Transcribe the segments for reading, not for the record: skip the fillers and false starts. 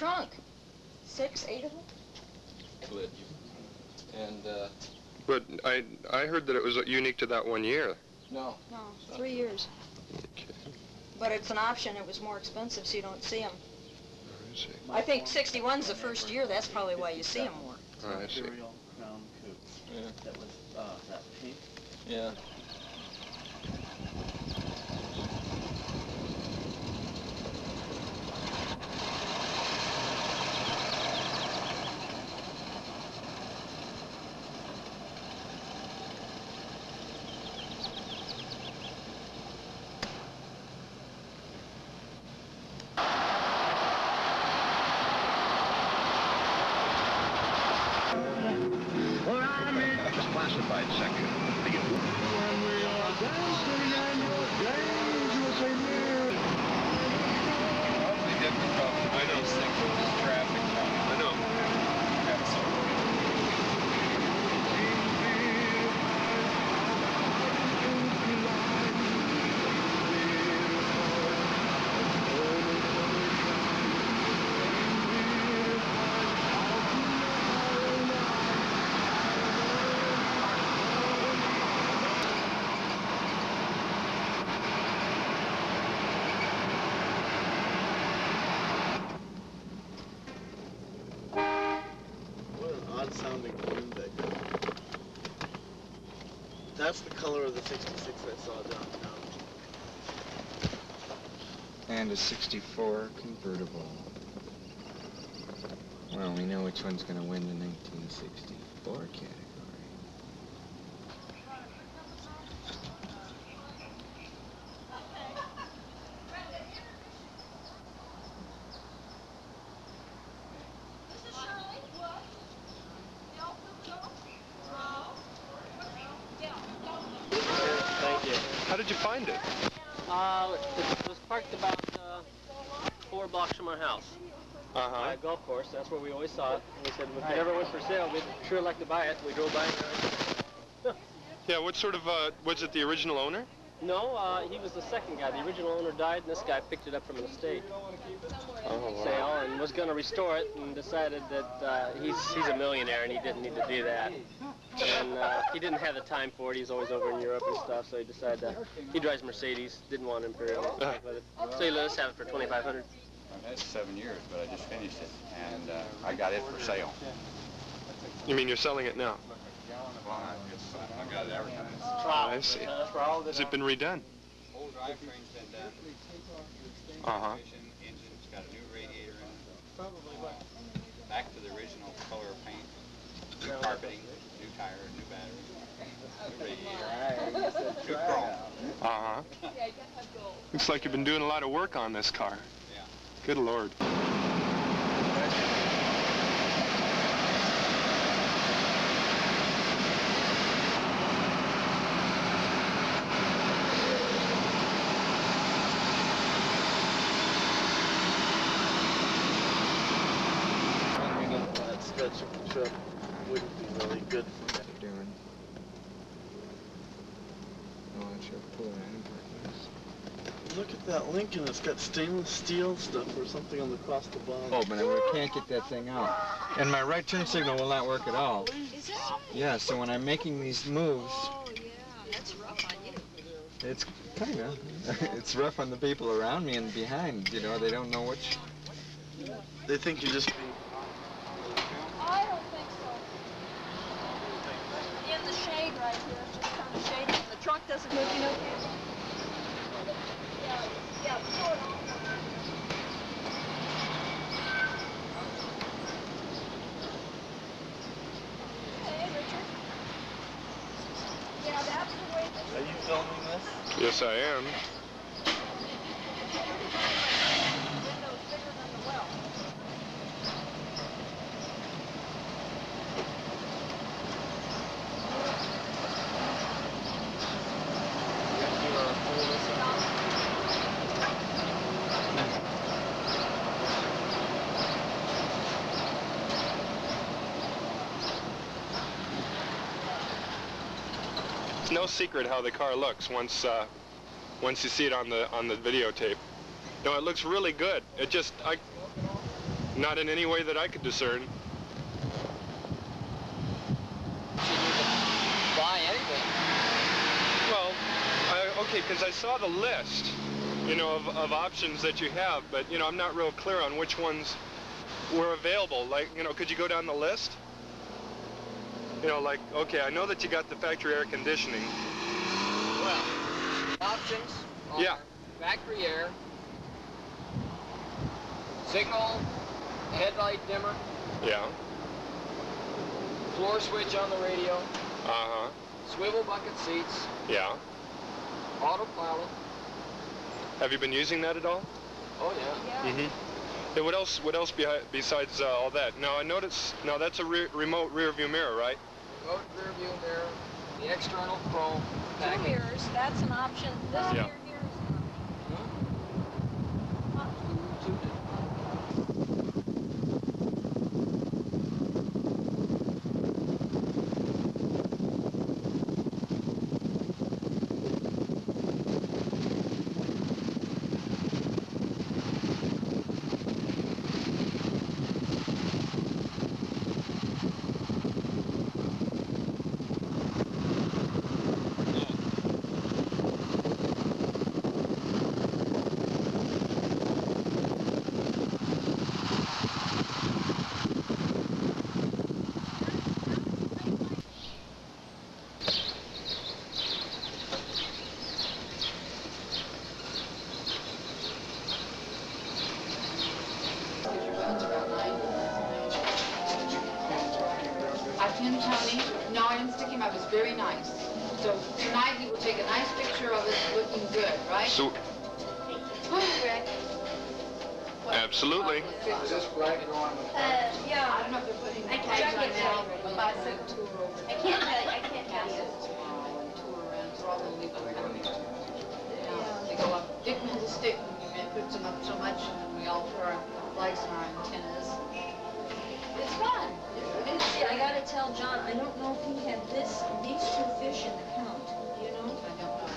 trunk. 6, 8 of them. Good. And But I heard that it was unique to that 1 year. no. No, 3 years. Okay. But it's an option. It was more expensive, so you don't see them. I see. I think 61's the first year. That's probably why you see them more. I see. Imperial Crown Coupe. Yeah. That was that pink. Yeah. Classified section of the I know. Traffic. I know. Sounding balloon deck. That's the color of the 66 I saw downtown. And a 64 convertible. Well, we know which one's going to win the 1964 category. How did you find it? It was parked about 4 blocks from our house. By a golf course. That's where we always saw it. And we said, if it ever went for sale, we'd sure like to buy it. We drove by it. Yeah, what sort of, was it the original owner? No, he was the second guy. The original owner died, and this guy picked it up from an estate sale and was going to restore it, and decided that he's a millionaire and he didn't need to do that. And he didn't have the time for it. He's always over in Europe and stuff, so he decided he drives Mercedes, didn't want Imperial with it. So he let us have it for $2,500. That's 7 years, but I just finished it, and I got it for sale. You mean you're selling it now? Well, I got it advertised. I see. Has it been redone? Old drivetrain's been done. Engine's got a new radiator in it. Back to the original color of paint. New carpeting, new tire, new battery, new radiator, new chrome. Looks like you've been doing a lot of work on this car. Yeah. Good Lord. Truck wouldn't be really good for that. They're doing. Oh, I'm sure pull that in. Look at that Lincoln. It's got stainless steel stuff or something on the across the bottom. Oh, but we can't get that thing out. And my right turn signal will not work at all. Is that right? Yeah, so when I'm making these moves, Oh, yeah. That's rough on you. it's kind of, it's rough on the people around me and behind, you know, they don't know which. They think you're just being... I don't think so. In the shade right here, it's just kind of shady. The trunk doesn't move, you know. Yeah, pull it on. Hey, Richard. Yeah, that's the way this is. Are you filming this? Yes, I am. Window's bigger than the well. It's no secret how the car looks once you see it on the videotape. No, it looks really good. It just Not in any way that I could discern. Buy anything. Well, okay, because I saw the list, you know, of options that you have, but, you know, I'm not real clear on which ones were available. Like, you know, could you go down the list? You know, like, okay, I know that you got the factory air conditioning. Well, options are Yeah. factory air, signal, headlight dimmer, Yeah. floor switch on the radio, Uh-huh. swivel bucket seats, Yeah. autopilot. Have you been using that at all? Oh yeah. Yeah. Mm-hmm. And what else besides all that? Now, I noticed, now that's a remote rear view mirror, right? Remote rear view mirror, the external chrome Two package. mirrors, that's an option. This Yeah. mirror here is an option. I pinned Tony. No, I didn't stick him up. It's very nice. So tonight he will take a nice picture of it looking good, right? So, Okay. absolutely. Is this flag going? Yeah. I don't know if they're putting the I flags can't on tell now. you. But I we'll tour over. I can't tell you. I can't tell you. Tomorrow and tour around. So all the new They go up. Dick has a stick. And puts them up so much, and then we all put our flags and our antennas. It's fun. See, I gotta tell John, I don't know if he had these two fish in the count, you know? I don't know.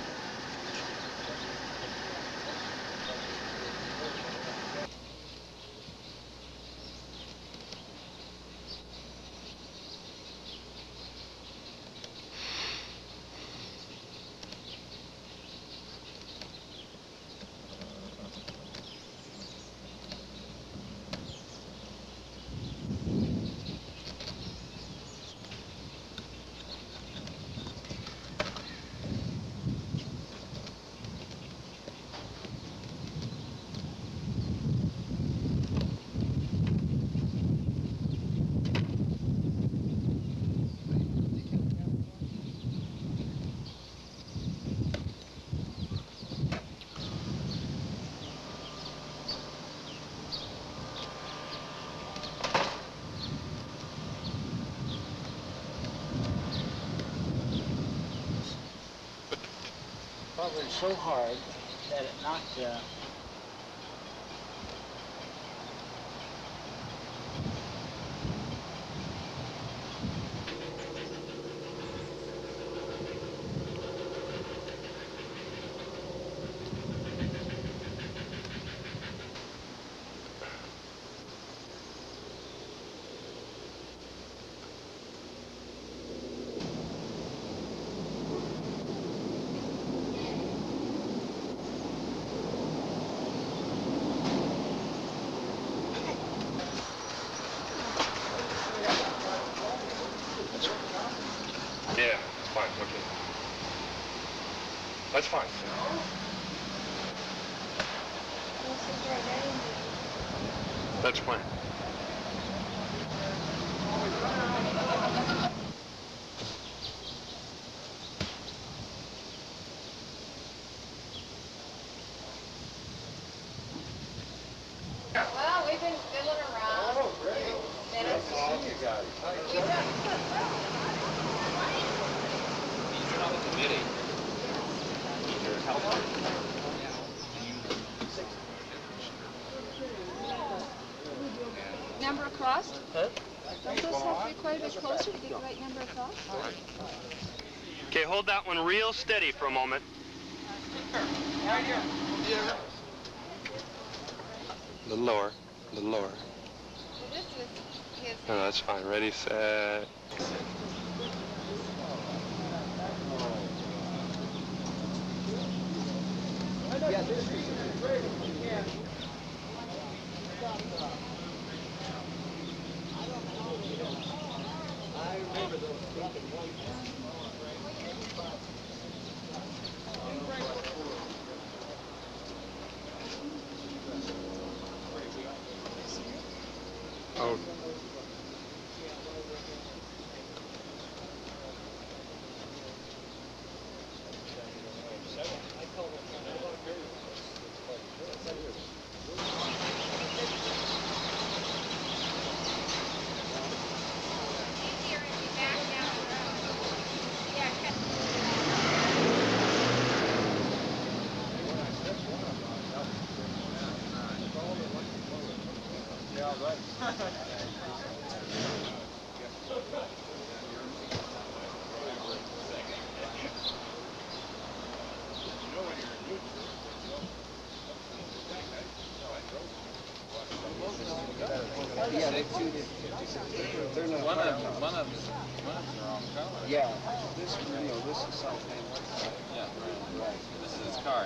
Probably so hard that it knocked Yeah, it's fine. Okay. That's fine. That's fine. Well, we've been fiddling around. Oh, great. Nice to see you guys. You're not a committee. You're a helper. Number across? Huh? Don't those have to be quite a bit closer to get the right number across? Okay, hold that one real steady for a moment. A little lower, a little lower. No, that's fine. Ready, set. Oh. One of them's the wrong color. Yeah, this is something. Yeah, right. This is car.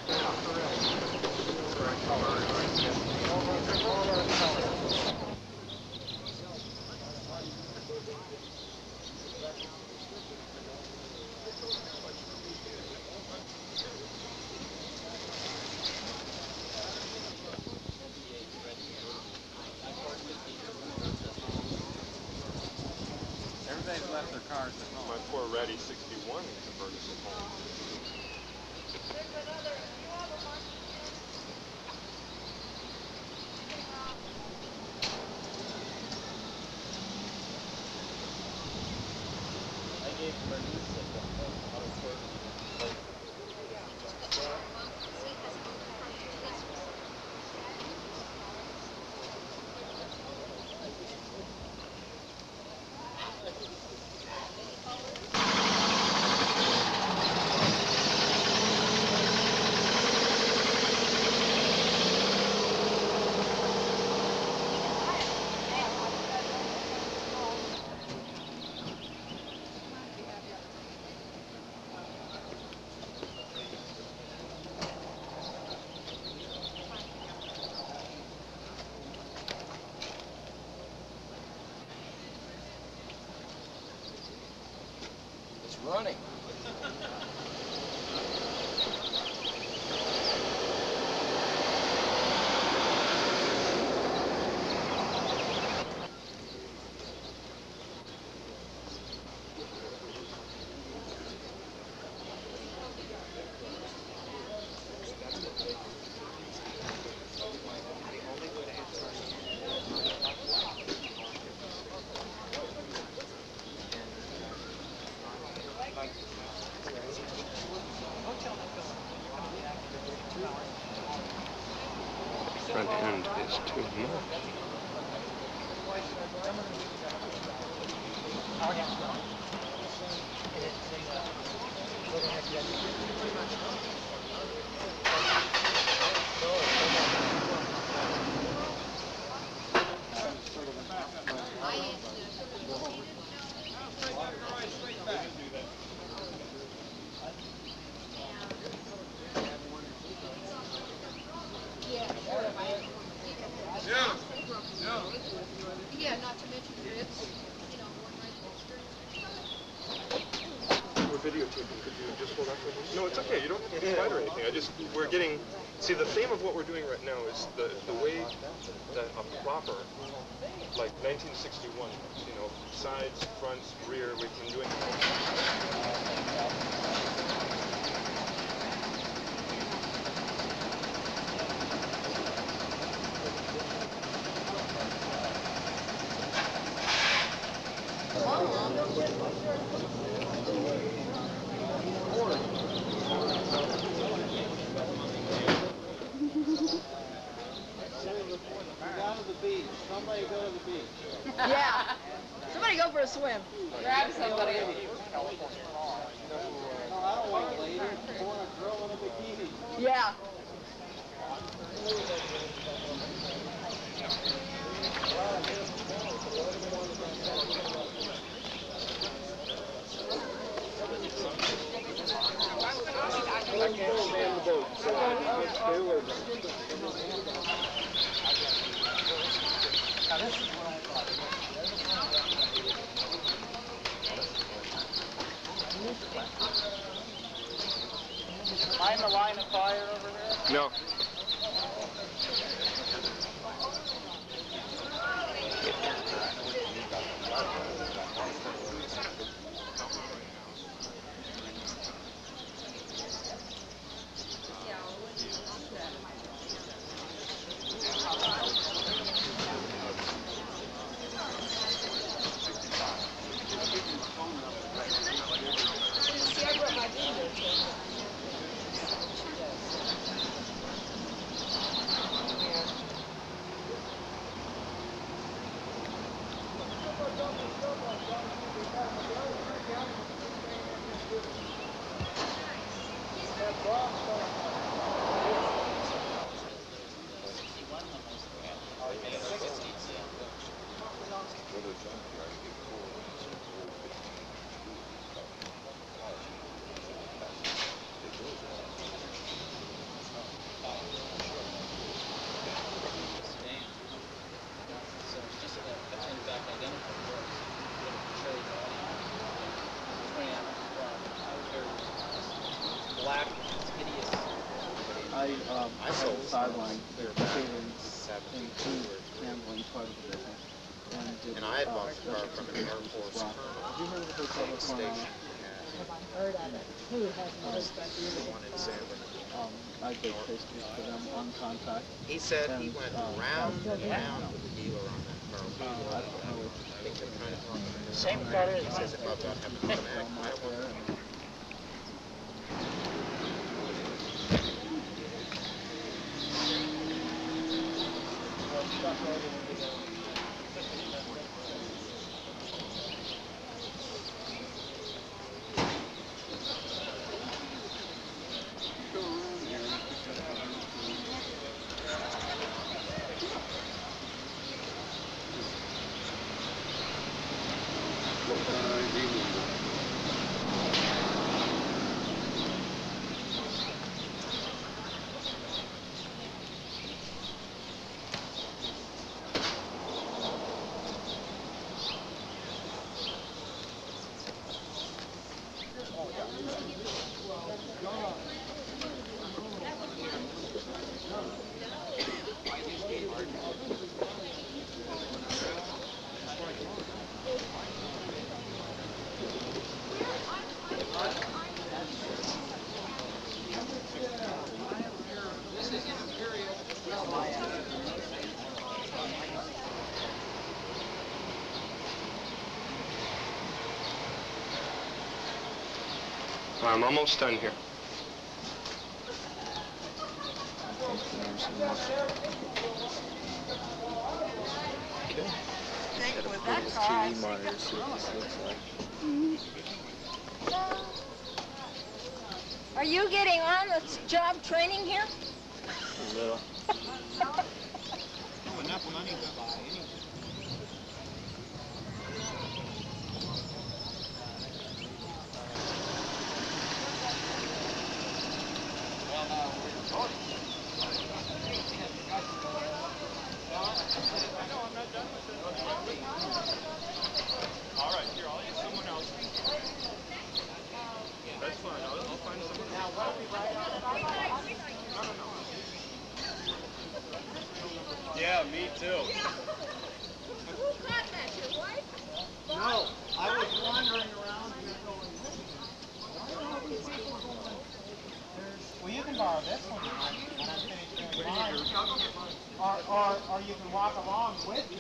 Everybody's left their cars at home. My poor Ratty 61 converted at home. I gave my niece Running. Front end is too much. Yeah, not to mention ribs. We're videotaping. Could you just hold on for a minute? No, it's okay. You don't have to be quiet or anything. We're getting, see, the theme of what we're doing right now is the way that a proper, like 1961, sides, fronts, rear, we can do it. Yeah. Somebody go for a swim. Grab somebody. No, I don't want a lady. I want a girl in a bikini. Yeah. Now this is what I thought. Mind the line of fire over there? No. I sold sideline savings into handling part of the business. And I had bought the car from an Air Force colonel. Have you heard of the Hotel Station? I've heard of it. Who hasn't heard of it? I did pastries for them on contact. He said he went round and round with the dealer on that car. I think they're kind of talking. Same car as He says if I'm not having to connect, I don't want to. This is Imperial. I'm almost done here. With that car, TV monitor, see what this looks like. Are you getting on the job training here? A little. Enough money to buy anything. All right, here, I'll use someone else. That's fine, I'll find someone else. Yeah, me too. Who got that, your wife? No, I was wandering around here going, well, you can borrow this one when I'm finished doing mine. Or you can walk along with me,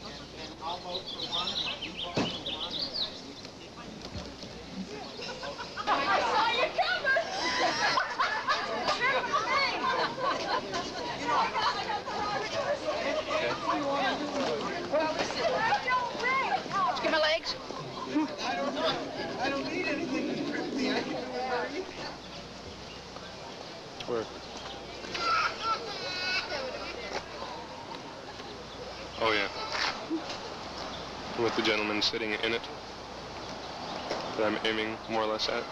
and I'll vote for one, and you vote for one. I saw you coming! Give my legs. I don't need anything to grip me. I can do it very easy. Where? Oh, yeah. With the gentleman sitting in it that I'm aiming more or less at.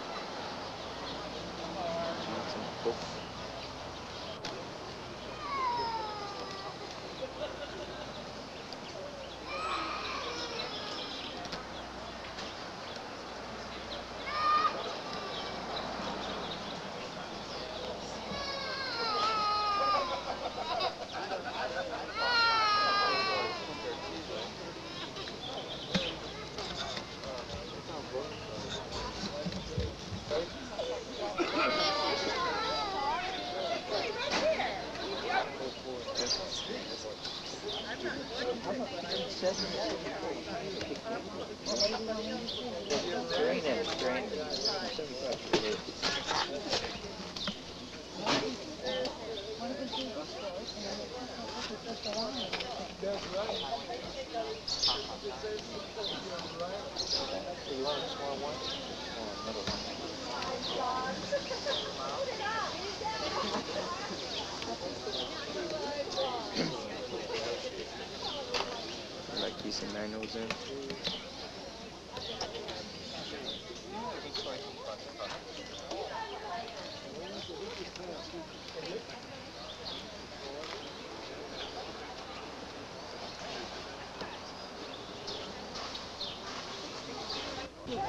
Like piece of 9 nose in.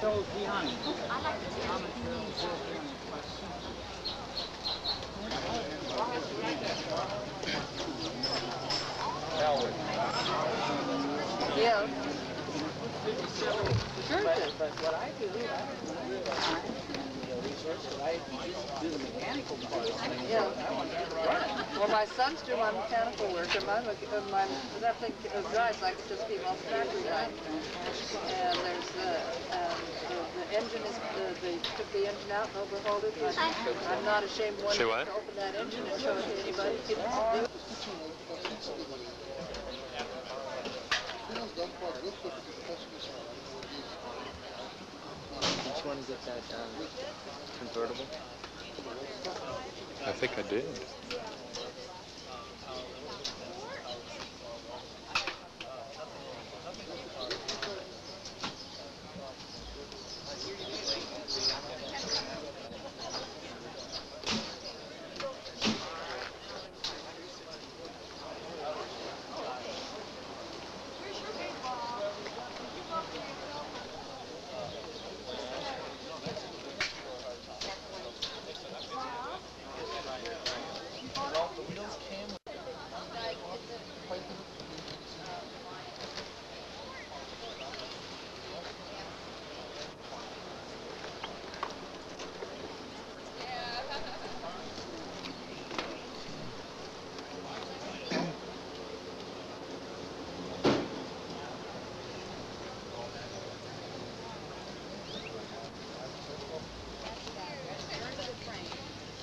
So, Gianni, Yeah. Sure. But what I do, I do the mechanical part. Yeah. Well, my sons do my mechanical work, and my that thing drives like just came off the factory line. And there's the engine is they took the engine out and overhauled it. I'm not ashamed one day to open that engine and show it to anybody. Which one is it that convertible? I think I did.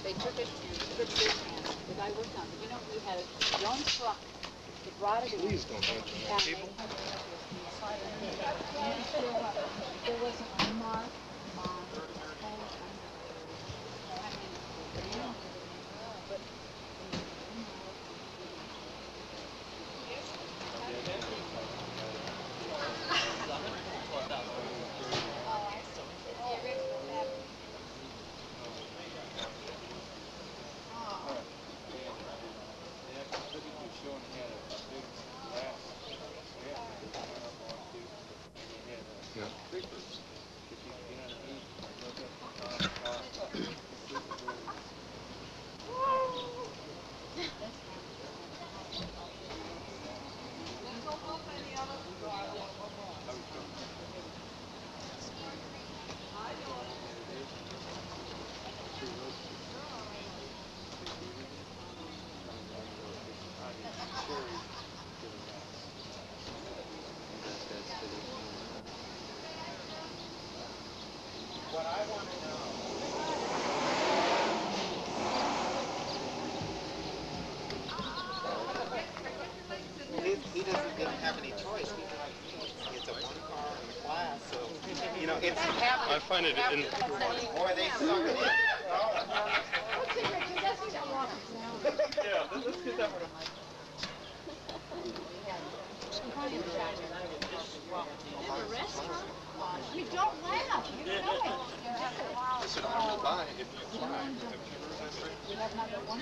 They took it to the business. The guy worked on it. You know, we had his own truck. He brought it in. Please don't mention that, people. There wasn't a mark on the what I want to know. He didn't have any choice. It's a one-car class, so, you know, it's... I find it in... Boy, they suck it in. Yeah, let's get that one. You don't laugh. You know it. Listen, I will buy if you try. We have another one.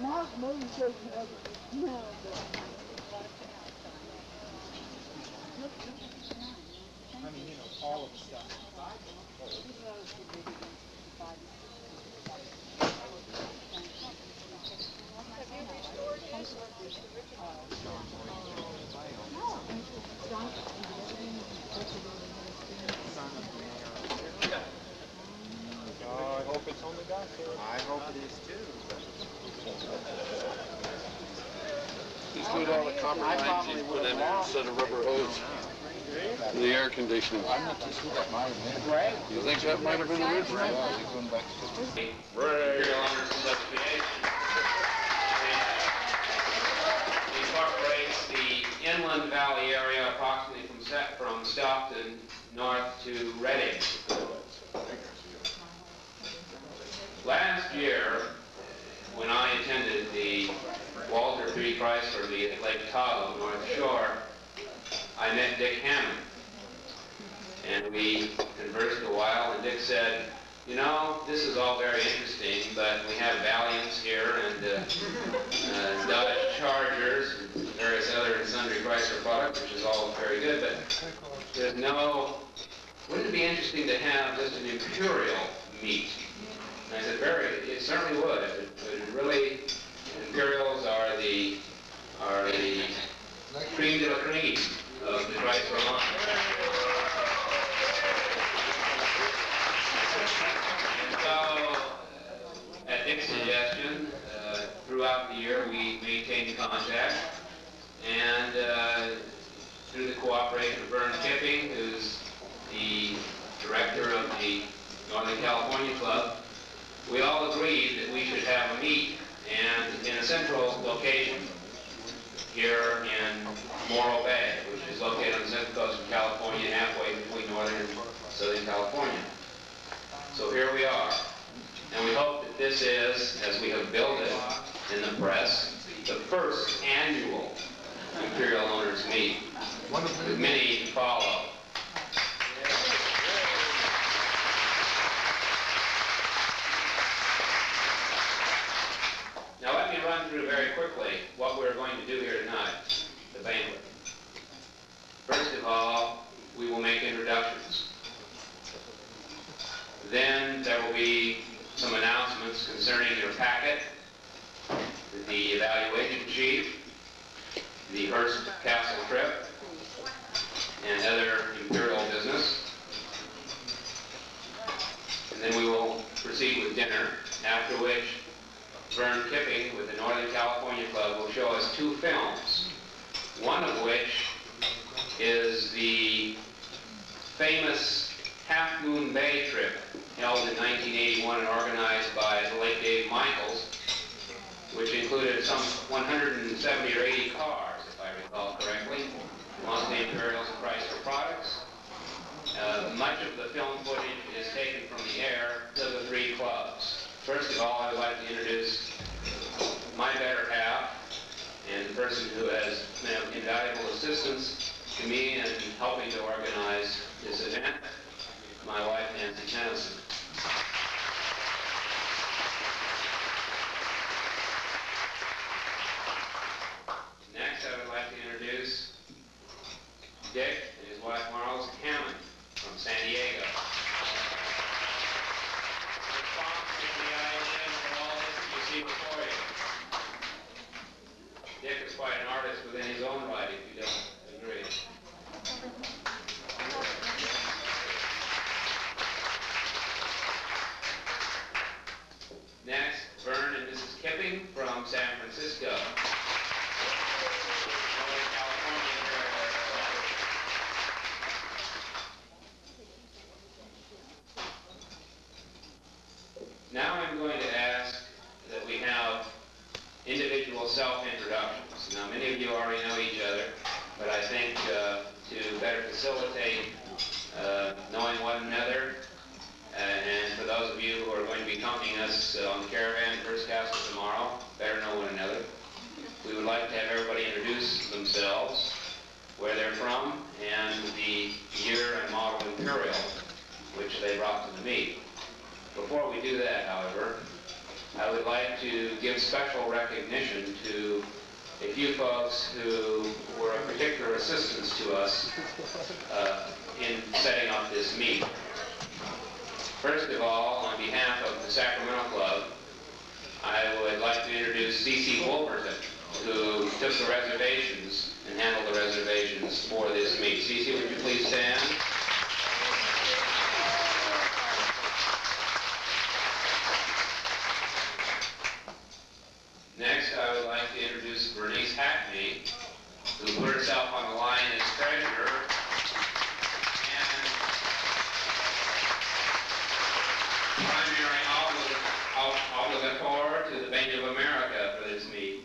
Mark moves so no. I mean, you know, all of the stuff. I hope I hope it is too. Include all the copper lines you put in there instead of rubber hose. The air conditioning. Right. You think that might have been original? Imperial Owners Association incorporates the inland valley area approximately from Stockton north to Reading. Last year, when I attended the Walter P. Chrysler meet at Lake Tahoe, North Shore, I met Dick Hammond. And we conversed a while, and Dick said, you know, this is all very interesting, but we have Valiants here and Dodge Chargers and various other and sundry Chrysler products, which is all very good, but there's no, wouldn't it be interesting to have just an Imperial meet? And I said, it certainly would. It really, Imperials are the cream de la cream of the Chrysler line. And so, at Dick's suggestion, throughout the year we maintained contact, and through the cooperation of Vern Kipping, who's the director of the Northern California Club, we all agreed that we should have a meet, and in a central location here in Morro Bay, which is located on the central coast of California, halfway between northern and southern California. So here we are, and we hope that this is, as we have billed it in the press, the first annual Imperial Owners Meet, with many to follow. Now let me run through very quickly what we're going to do here tonight, the banquet. First of all, we will make introductions. Then there will be some announcements concerning your packet, the evaluation sheet, the Hearst Castle trip, and other Imperial business. And then we will proceed with dinner, after which Vern Kipping with the Northern California Club will show us two films, one of which is the famous Half Moon Bay trip held in 1981 and organized by the late Dave Michaels, which included some 170 or 80 cars, if I recall correctly, mostly Imperials and Chrysler products. Much of the film footage is taken from the air to the three clubs. First of all, I would like to introduce my better half and the person who has been invaluable assistance to me in helping to organize this event, my wife, Nancy Tennyson. Next, I would like to introduce Dick and his wife, Marles Hammond, from San Diego. Before you. Dick is quite an artist within his own right, if you don't agree. Next, Vern and Mrs. Kipping from San Francisco. Now I'm going to ask that we have individual self-introductions. Now, many of you already know each other, but I think to better facilitate knowing one another, and for those of you who are going to be accompanying us on the caravan to Hearst Castle tomorrow, better know one another, we would like to have everybody introduce themselves, where they're from, and the year and model Imperial, which they brought to the meet. Before we do that, however, I would like to give special recognition to a few folks who were of particular assistance to us in setting up this meet. First of all, on behalf of the Sacramento Club, I would like to introduce C.C. Wolverton, who took the reservations and handled the reservations for this meet. C.C., would you please stand? who put herself on the line as treasurer. And primary obligor to the Bank of America for this meeting.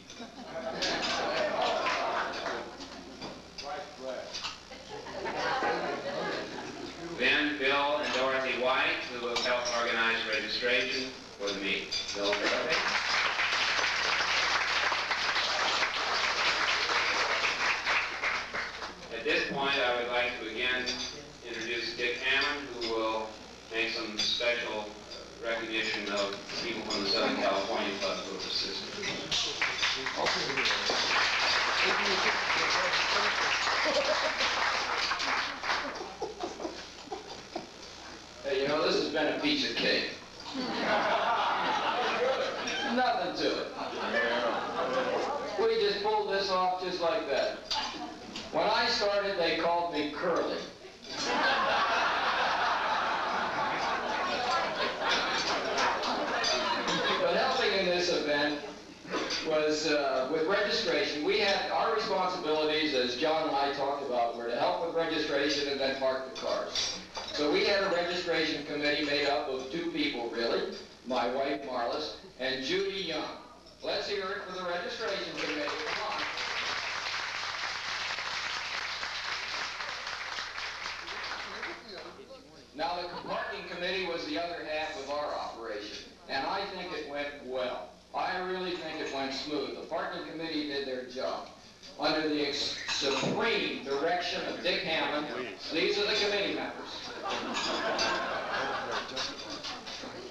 Then Bill and Dorothy White, who have helped organize registration for the meeting. Bill and Dorothy. At this point, I would like to again introduce Dick Hammond, who will make some special recognition of people from the Southern California Club who have assisted. Hey, you know, this has been a piece of cake. Nothing to it. We just pulled this off just like that. When I started, they called me Curly. But helping in this event was with registration. We had our responsibilities, as John and I talked about, were to help with registration and then park the cars. So we had a registration committee made up of 2 people, really, my wife Marlis and Judy Young. Let's hear it for the registration committee. Come on. Now the parking committee was the other half of our operation, and I think it went well. I really think it went smooth. The parking committee did their job. Under the supreme direction of Dick Hammond, these are the committee members.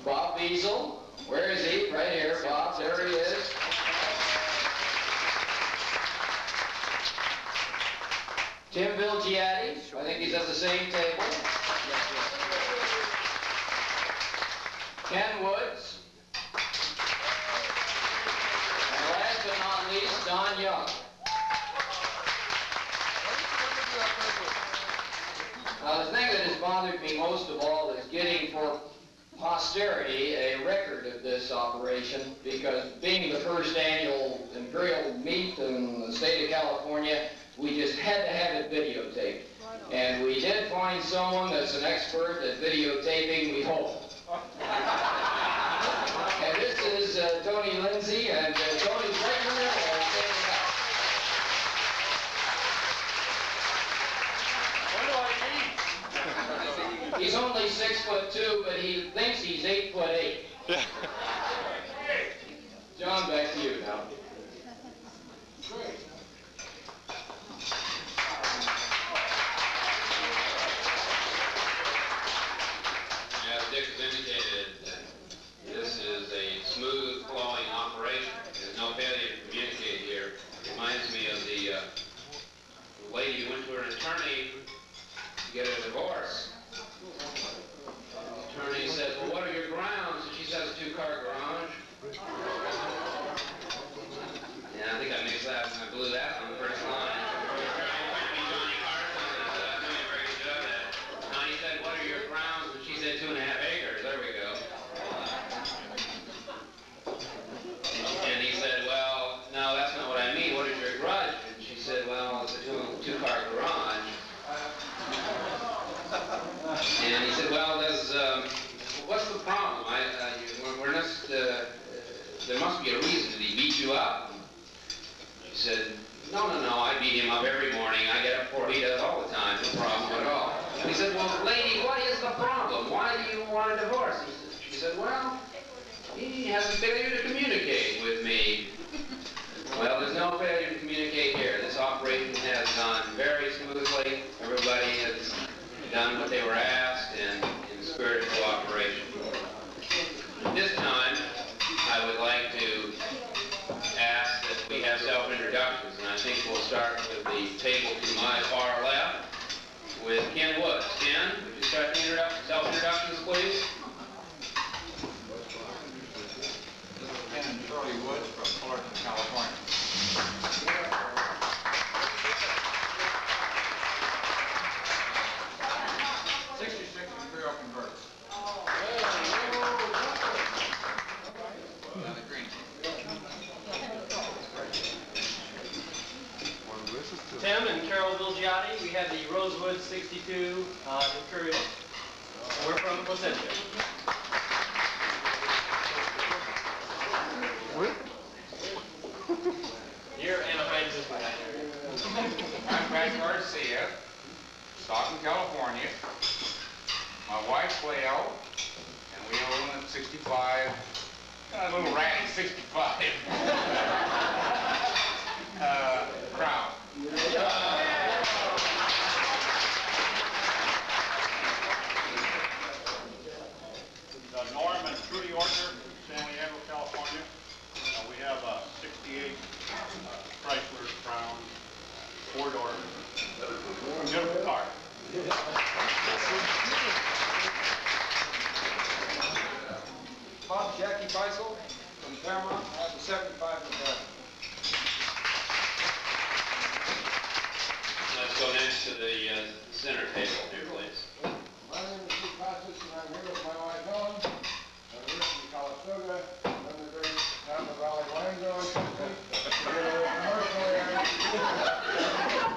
Bob Beazle, where is he? Right here, Bob, there he is. Tim Vilgiati, I think he's at the same table. Ken Woods. And last but not least, Don Young. Now the thing that has bothered me most of all is getting for posterity a record of this operation, because being the first annual Imperial meet in the state of California, we just had to have it videotaped. And we did find someone that's an expert at videotaping, we hope. And this is Tony Lindsey, and Tony's right in the middle. What do I need? He's only 6'2", but he thinks he's 8'8". John, back to you now. As Dick has indicated, this is a smooth flowing operation. There's no failure to communicate here. It reminds me of the lady who went to her attorney to get a divorce. The attorney says, well, what are your grounds? And she says, a 2-car garage. Yeah, I think I mixed that, I blew that on the first line. He said, what are your grounds? And she said, 2.5 acres. There we go. And he said, well, no, that's not what I mean. What is your garage? And she said, well, it's a 2-car garage. And he said, well, there's, what's the problem? We're just, there must be a reason. Did he beat you up? She said, no, I beat him up every morning. I get up before he does all the time. No problem at all. He said, well, lady, what is the problem? Why do you want a divorce? She said, well, he has a failure to communicate with me. Well, there's no failure to communicate here. This operation has gone very smoothly. Everybody has done what they were asked and in spirit of cooperation. This time, I would like to ask that we have self-introductions, and I think we'll start with the table to my far left with Ken Woods. Ken, would you start the self-introductions, please? Vilgiotti. We have the Rosewood 62 Imperial. We're from Placentia. Here, Anaheim is behind here. I'm Pat Garcia, Stockton, California. My wife's Leo, and we own a 65, a little ratty 65 Crown. Norm and Trudy Orchard, San Diego, California. We have a 68 Chrysler Crown, 4-door, beautiful car. Bob Jackie Faisal from Paramount. I have the 75 in the back. Let's go next to the center table here, please. My name is Steve Pastis, and I'm here with my wife Helen. I'm here from Calistoga, from the great Napa Valley wine growing company. We're in a commercial area.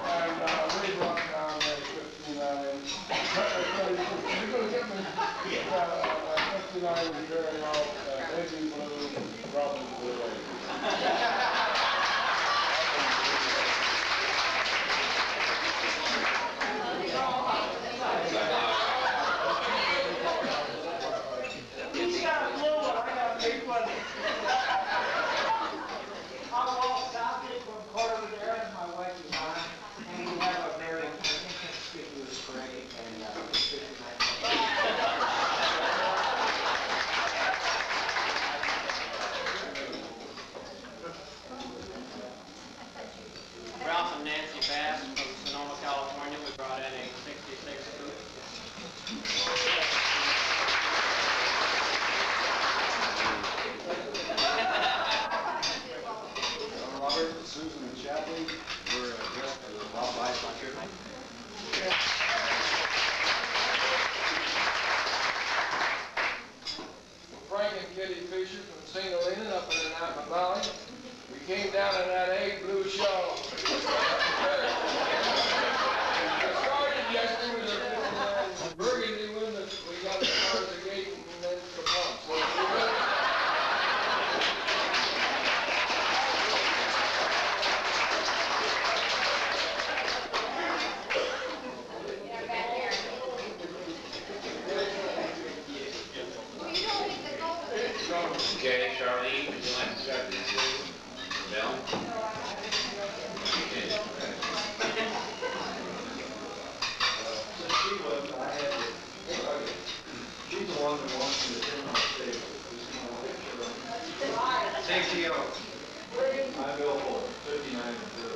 And we brought down a 59. You're going to get me. 59 Imperial, baby blue, Robin blue. Ralph and Nancy Bass from Sonoma, California. We brought in a 66 coupe. Robert, Susan, and Chapley were dressed for the Bob Life Hunter. Frank and Kitty Fisher from St. Helena up in the Napa Valley. We came down in that egg blue show. It started yesterday with a burgundy one that we got as far as the gate and then to the pump. So Okay, Charlene, would you like to start this? Bill? she's the one that wants me to turn on the table. Same to you. I'm Bill Ford, 59 and 0.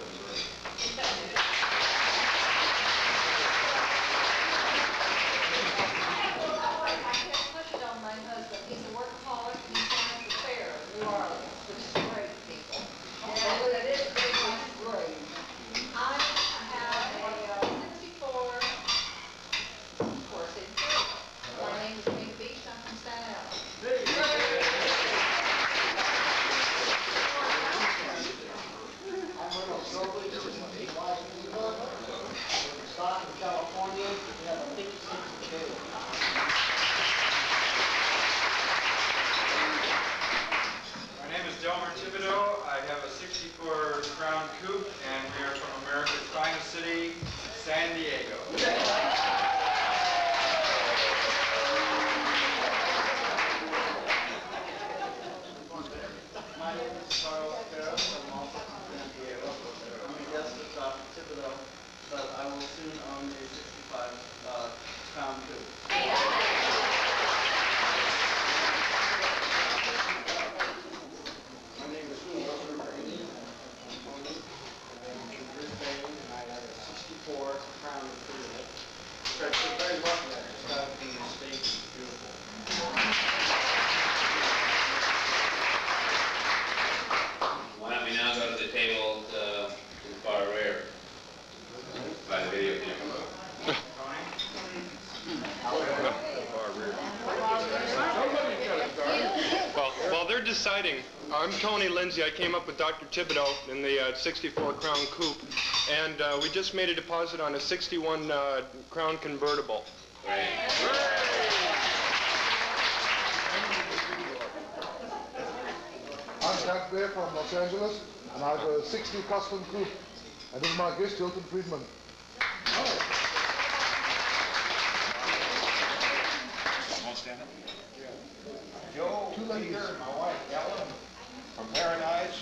He's a workaholic and he's on the fair in New Orleans. They're great people. And it is great. I have a 64, of course, Imperial. My name is Big Beach. I'm from Staten Island. I'm Reynolds Soberly, this is my wife, from Stockton, California. We have a 56 Imperial. My name is Delmer Thibodeau. I have a 64 Crown Coupe, and we are from America's finest city, San Diego. My name is Charles Ferris. I'm also from San Diego. I'm a guest of Dr. Thibodeau, but I will soon own a 65 Crown Coupe. My name is Lou Wilson Brady. I'm from Brisbane, and I have a 64 Crown Imperial. It's very lucky. I just got it from the state. It's beautiful. Why don't we now go to the table to the far rear by the video camera. Well, while they're deciding, I'm Tony Lindsey. I came up with Dr. Thibodeau in the 64 Crown Coupe. And we just made a deposit on a 61 Crown convertible. Great. I'm Jack Bay from Los Angeles, and I have a 60 custom coupe. And this is my guest, Hilton Friedman. Joe, Peter, my wife Ellen from Paradise.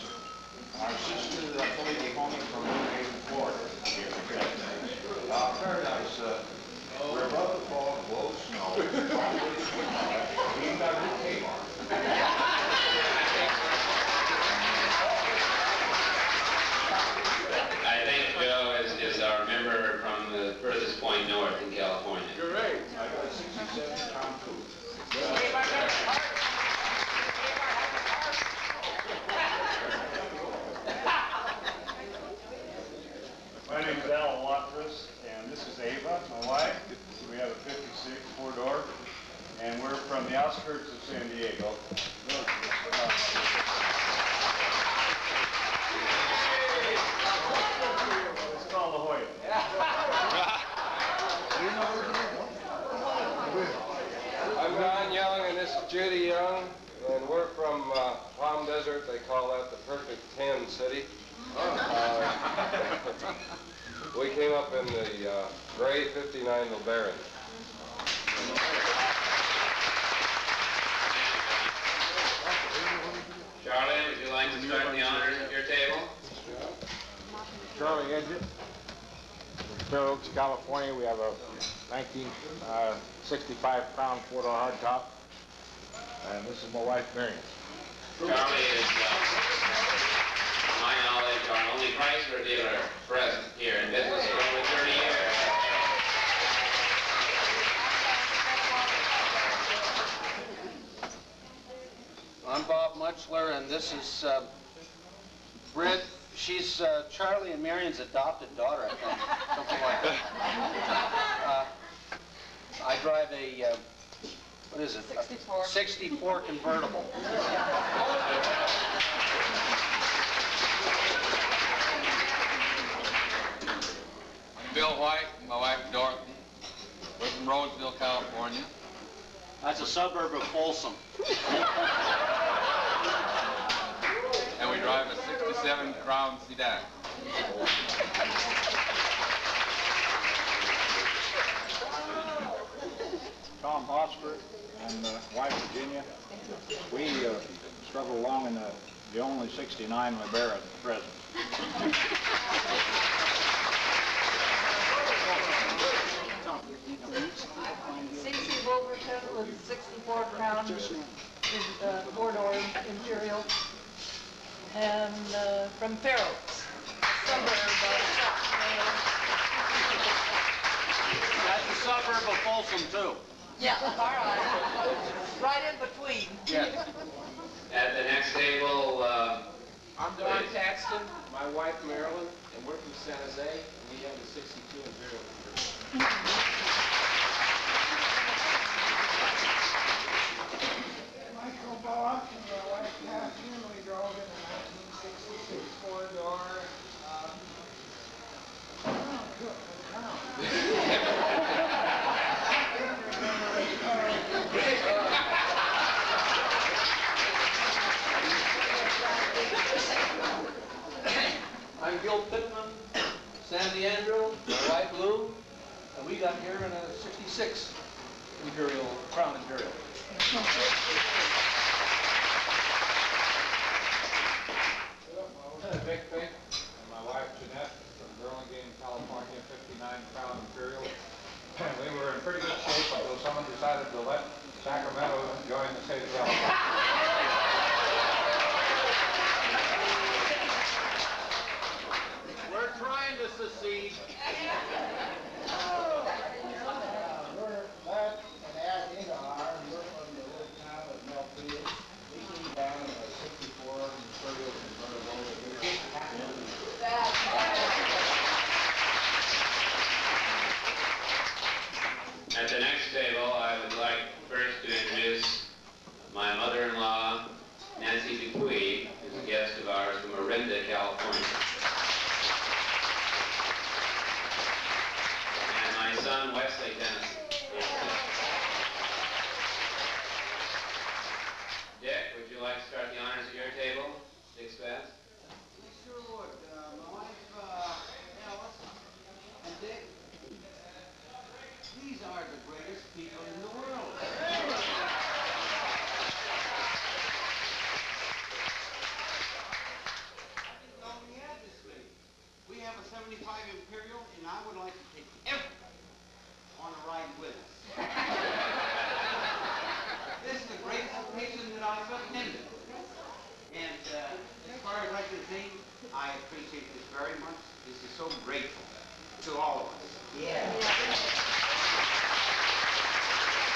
Our sister, Lady Coney from Morro Bay, Florida. Paradise, we're above the fog, below the snow. We ain't got a good cape on. I think Joe is our member from the furthest point north in California. Great. I got a 67 Crown coupe. My name is Al Watrous, and this is Ava, my wife. We have a 56 four-door, and we're from the outskirts of San Diego. It's called La Jolla. I'm Don Young, and this is Judy Young, and we're from Palm Desert. They call that the perfect 10 city. We came up in the gray 59 LeBaron. Charlie, would you like to start the honors at your table? Charlie Edgett, Imperial, California. We have a 1965 Crown four-door hardtop, and this is my wife, Marion. Charlie is, to my knowledge, our only Chrysler dealer present here in business for over 30 years. I'm Bob Mutchler, and this is Britt. She's Charlie and Marion's adopted daughter, I think, something like that. I drive a, what is it? 64. 64 convertible. I'm Bill White, my wife Dorothy. We're from Roseville, California. That's a suburb of Folsom. And we drive a 67 Crown sedan. Tom Hosford and wife Virginia. We struggle along in the only 69 LeBaron at present. C.C. Wolverton with 64 Crown, four-door Imperial, and from Fair Oaks, suburb of That's a suburb of Folsom, too. Yeah, all right. Right in between. Yes. At the next table, I'm Don Taxton, my wife Marilyn, and we're from San Jose, and we have the 62 Imperial. Michael Bock and my wife Catherine, we drove in a 1966 four-door. I'm Gil Pittman, San Leandro, my wife Lou, and we got here in a 66 Imperial, Crown Imperial. Vic Fink and my wife Jeanette from Burlingame, California, 59 Crown Imperial. We were in pretty good shape until someone decided to let Sacramento join the state of California. We're trying to secede. We're that and Ad Ingar, and we're from the little town of Milford. to start the honors at your table? Dick Spence? You sure would. My wife, Alice, and Dick, these are the greatest people in the world. We have a 75 Imperial, and I would like to take everybody on a ride with us. This is the greatest occasion that I've attended. And as far as I can think, I appreciate this very much. This is so grateful to all of us. Yeah.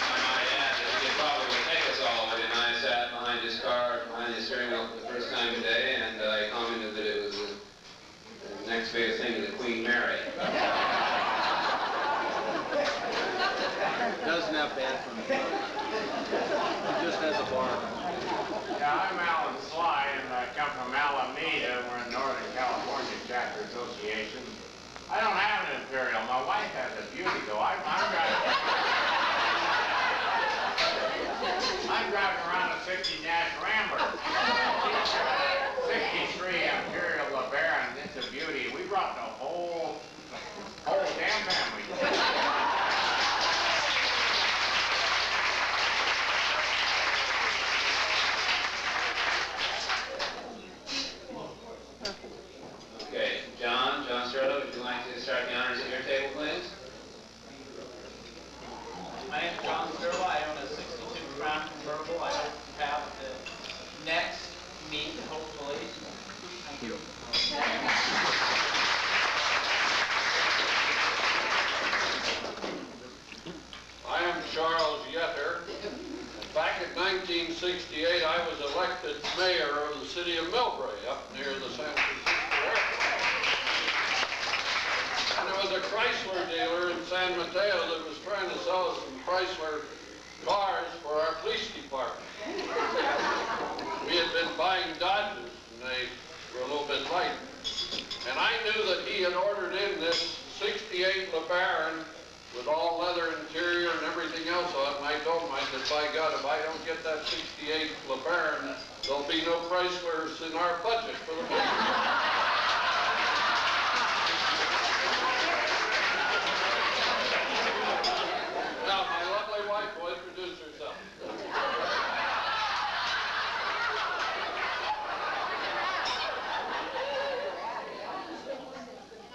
I might add that it probably would take us all, but I sat behind his car, behind his steering wheel for the first time today, and I commented that it was the next biggest thing to the Queen Mary. Doesn't have bad from it. He just has a bar. Yeah, I'm Alan Sly, and I come from Alameda. We're in Northern California Chapter Association. I don't have an Imperial. My wife has a Beauty, though. I'm driving around a 60 Nash Rambler. 63 Imperial LeBaron. It's a beauty. We brought the whole damn family. Okay, John Sterlo, would you like to start the honors at your table, please? My name is John Sterlo. I own a 62 Crown convertible. I hope to have the next meet, hopefully. Thank you. I am Charles Yetter. Back in 1968, I was elected mayor of the city of Millbrae, up near the San Francisco airport. And there was a Chrysler dealer in San Mateo that was trying to sell us some Chrysler cars for our police department. We had been buying Dodges, and they were a little bit light. And I knew that he had ordered in this 68 LeBaron with all leather interior and everything else on it, and I told him, I said, by God, if I don't get that 68 LeBaron, there'll be no Chryslers in our budget for the police. Now, my lovely wife will introduce herself.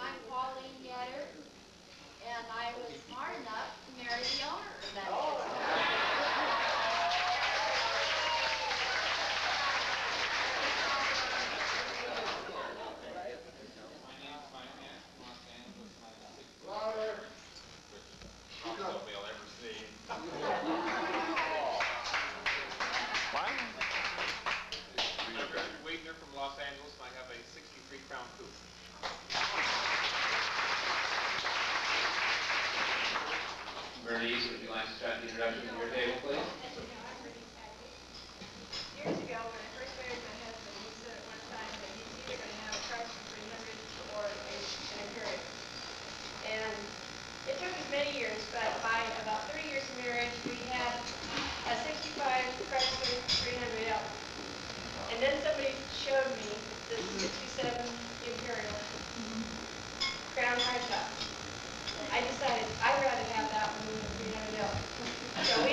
I'm Pauline Yetter, and I was smart enough to marry the owner of that business. Automobile ever seen. I'm Wagner from Los Angeles, and I have a 63 Crown Coupe. Bernice, would you like to start the introduction at your table, please? Years ago, when I first married my husband, he said at one time that he's either going to have a Chrysler 300 or an Imperial. And it took us many years, but by about 3 years of marriage, we had a 65 Chrysler 300L. And then somebody showed me this 67 Imperial Crown hardtop. I decided I'd rather have that one than the 300L. So we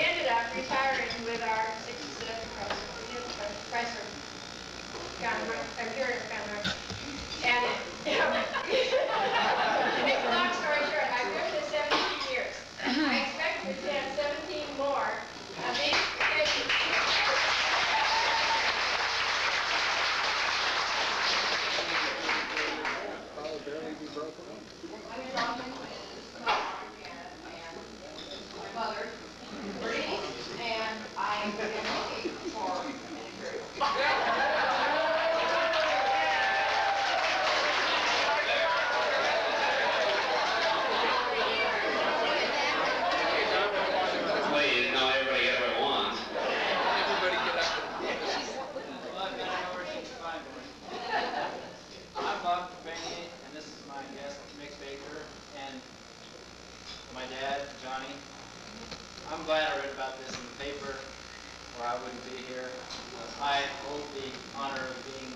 the honor of being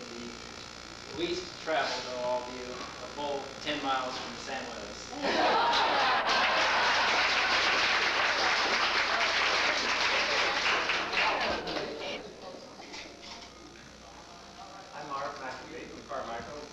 the least traveled of all of you, a full 10 miles from San Luis. I'm Mark McAfee from Carmichael.